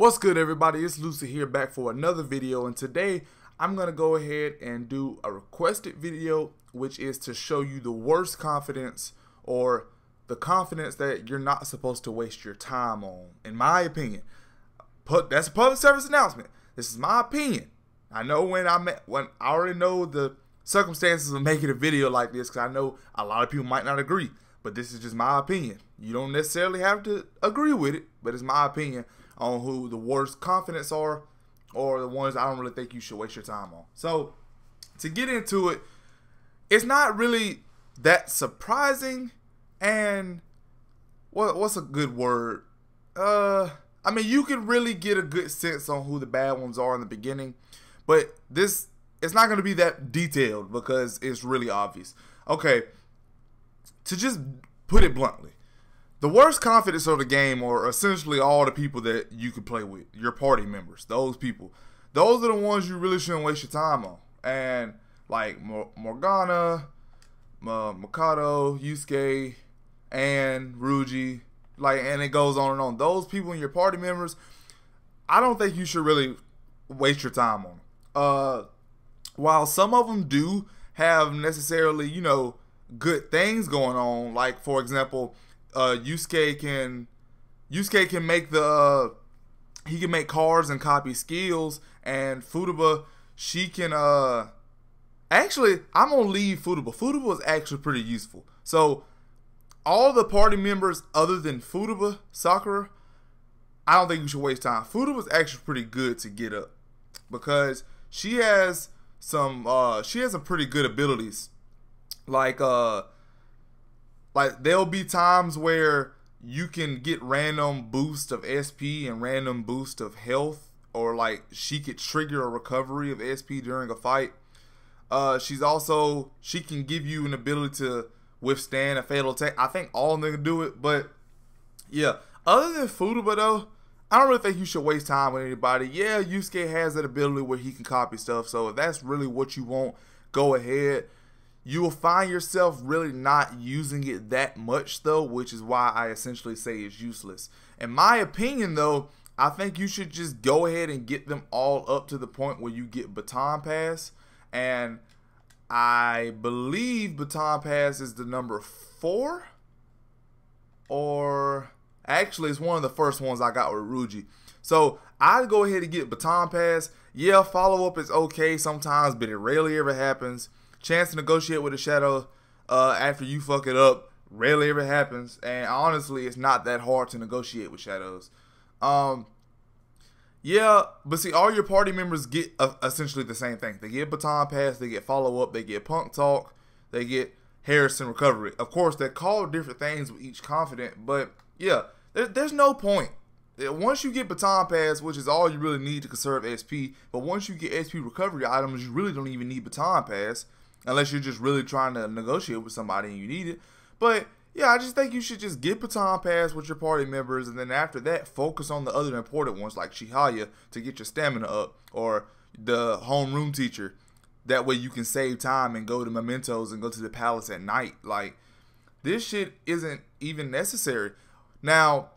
What's good, everybody? It's Luciid here, back for another video, and today I'm going to go ahead and do a requested video, which is to show you the worst confidence, or the confidence that you're not supposed to waste your time on, in my opinion. That's a public service announcement. This is my opinion. I know when I already know the circumstances of making a video like this, because I know a lot of people might not agree, but this is just my opinion. You don't necessarily have to agree with it, but it's my opinion on who the worst confidence are, or the ones I don't really think you should waste your time on. So to get into it, it's not really that surprising, and what's a good word? I mean, you can really get a good sense on who the bad ones are in the beginning, but it's not going to be that detailed because it's really obvious. Okay, to just put it bluntly, the worst confidence of the game are essentially all the people that you can play with, your party members. Those people, those are the ones you really shouldn't waste your time on. And like Morgana, Mikado, Yusuke, and Ruji, and it goes on and on. Those people in your party members, I don't think you should really waste your time on. While some of them do have necessarily, good things going on, like for example, Yusuke can make he can make cards and copy skills, and Futaba, she can actually, I'm gonna leave Futaba. Futaba is actually pretty useful. So all the party members other than Futaba, Sakura, I don't think you should waste time. Futaba is actually pretty good to get up because she has some pretty good abilities. Like there'll be times where you can get random boost of SP and random boost of health, or like she could trigger a recovery of SP during a fight. She can give you an ability to withstand a fatal attack. I think all of them can do it, but yeah. Other than Futaba though, I don't really think you should waste time with anybody. Yeah, Yusuke has that ability where he can copy stuff, so if that's really what you want, go ahead. You will find yourself really not using it that much though, which is why I essentially say it's useless. In my opinion though, I think you should just go ahead and get them all up to the point where you get Baton Pass. And I believe Baton Pass is the number 4. Or actually it's one of the first ones I got with Ruji. So I'd go ahead and get Baton Pass. Yeah, follow up is okay sometimes, but it rarely ever happens. Chance to negotiate with a shadow after you fuck it up rarely ever happens, and honestly it's not that hard to negotiate with shadows. Yeah, but see, all your party members get essentially the same thing. They get Baton Pass, they get follow up, they get Punk Talk, they get Harrison Recovery. Of course they're called different things with each confident, but yeah, there's no point. Once you get Baton Pass, which is all you really need to conserve SP, but once you get SP recovery items, you really don't even need Baton Pass. Unless you're just really trying to negotiate with somebody and you need it. But yeah, I just think you should just get Baton Pass with your party members, and then after that, focus on the other important ones like Chihaya to get your stamina up, or the homeroom teacher. That way you can save time and go to Mementos and go to the palace at night. Like, this shit isn't even necessary. Now,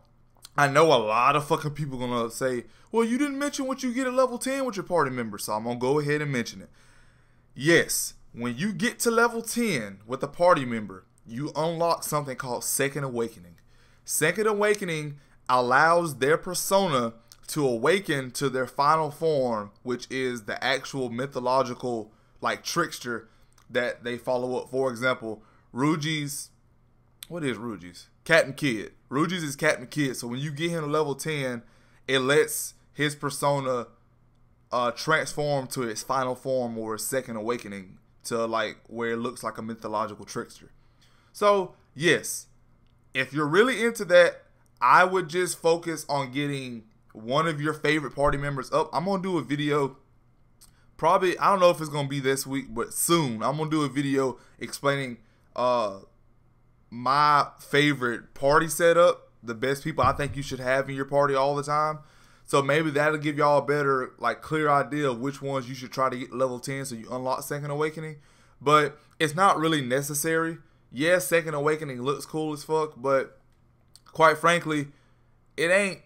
I know a lot of fucking people gonna say, well, you didn't mention what you get at level 10 with your party members, so I'm gonna go ahead and mention it. Yes. When you get to level 10 with a party member, you unlock something called Second Awakening. Second Awakening allows their persona to awaken to their final form, which is the actual mythological trickster that they follow up. For example, Ruji's, what is Ruji's? Captain Kid. Ruji's is Captain Kid. So when you get him to level 10, it lets his persona transform to its final form, or its Second Awakening, to where it looks like a mythological trickster. So yes, if you're really into that, I would just focus on getting one of your favorite party members up. I'm gonna do a video, probably, I don't know if it's gonna be this week, but soon I'm gonna do a video explaining my favorite party setup, the best people I think you should have in your party all the time. So maybe that'll give y'all a better, clear idea of which ones you should try to get level 10 so you unlock Second Awakening. But it's not really necessary. Yes, Second Awakening looks cool as fuck, but quite frankly, it ain't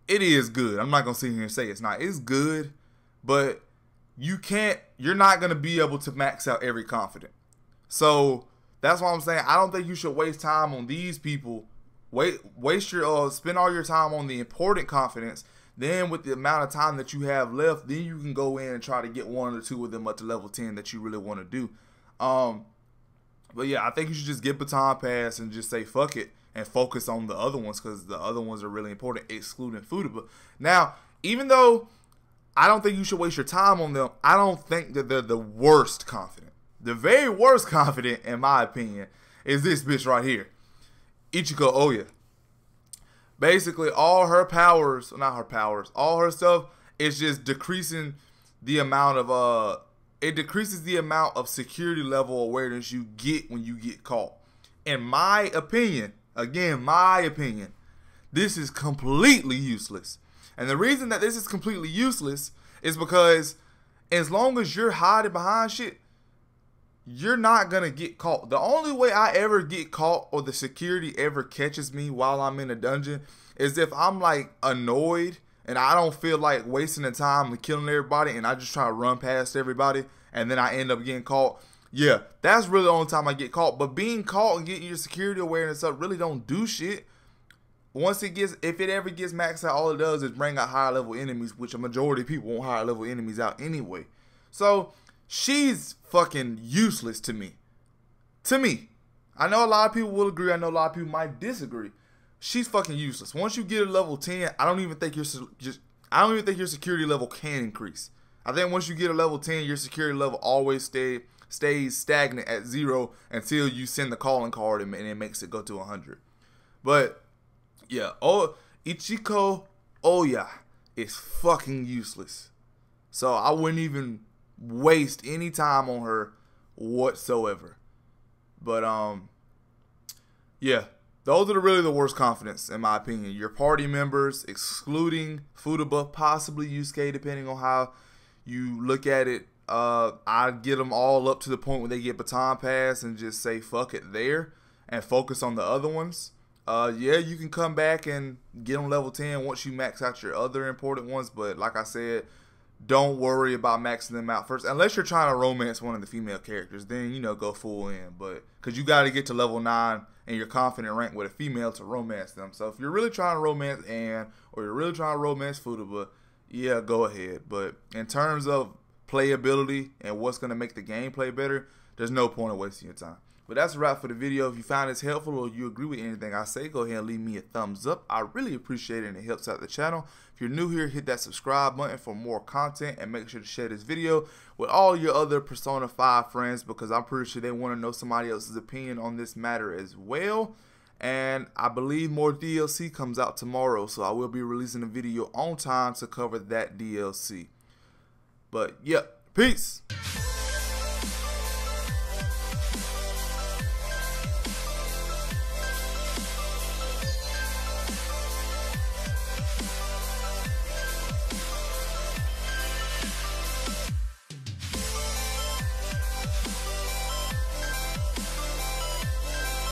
it is good. I'm not gonna sit here and say it's not. It's good, but you're not gonna be able to max out every confident. So that's why I'm saying I don't think you should waste time on these people. Spend all your time on the important confidence. Then with the amount of time that you have left, then you can go in and try to get one or two of them up to level 10 that you really want to do. But yeah, I think you should just get baton pass and just say fuck it and focus on the other ones, because the other ones are really important, excluding Futaba. Now, even though I don't think you should waste your time on them, I don't think that they're the worst confident. The very worst confident, in my opinion, is this bitch right here, Ichiko Oya. Basically, all her powers, not her powers, all her stuff is just decreasing the amount of it decreases the amount of security level awareness you get when you get caught. In my opinion, again, my opinion, this is completely useless. And the reason that this is completely useless is because as long as you're hiding behind shit, you're not gonna get caught. The only way I ever get caught or the security ever catches me while I'm in a dungeon is if I'm like annoyed and I don't feel like wasting the time and killing everybody and I just try to run past everybody and then I end up getting caught. Yeah, that's really the only time I get caught. But being caught and getting your security awareness up really don't do shit. If it ever gets maxed out, all it does is bring out higher level enemies, which a majority of people want higher level enemies out anyway. So she's fucking useless to me. I know a lot of people will agree. I know a lot of people might disagree. She's fucking useless. Once you get a level 10, I don't even think your security level can increase. I think once you get a level 10, your security level always stays stagnant at 0 until you send the calling card and it makes it go to 100. But yeah, Ichiko Oya is fucking useless. So I wouldn't even waste any time on her whatsoever. But yeah, those are really the worst confidence in my opinion. Your party members, excluding Futaba, possibly Yusuke, depending on how you look at it. I'd get them all up to the point where they get baton pass and just say fuck it there and focus on the other ones. Yeah, you can come back and get on level 10 once you max out your other important ones, but like I said, don't worry about maxing them out first, unless you're trying to romance one of the female characters. Then, go full in, but because you got to get to level 9 and you're confident rank with a female to romance them. So if you're really trying to romance Anne or you're really trying to romance Futaba, yeah, go ahead. But in terms of playability and what's going to make the gameplay better, there's no point in wasting your time. But that's a wrap for the video. If you found this helpful or you agree with anything I say, go ahead and leave me a thumbs up. I really appreciate it and it helps out the channel. If you're new here, hit that subscribe button for more content and make sure to share this video with all your other Persona 5 friends, because I'm pretty sure they want to know somebody else's opinion on this matter as well. And I believe more DLC comes out tomorrow, so I will be releasing a video on time to cover that DLC. But yeah, peace.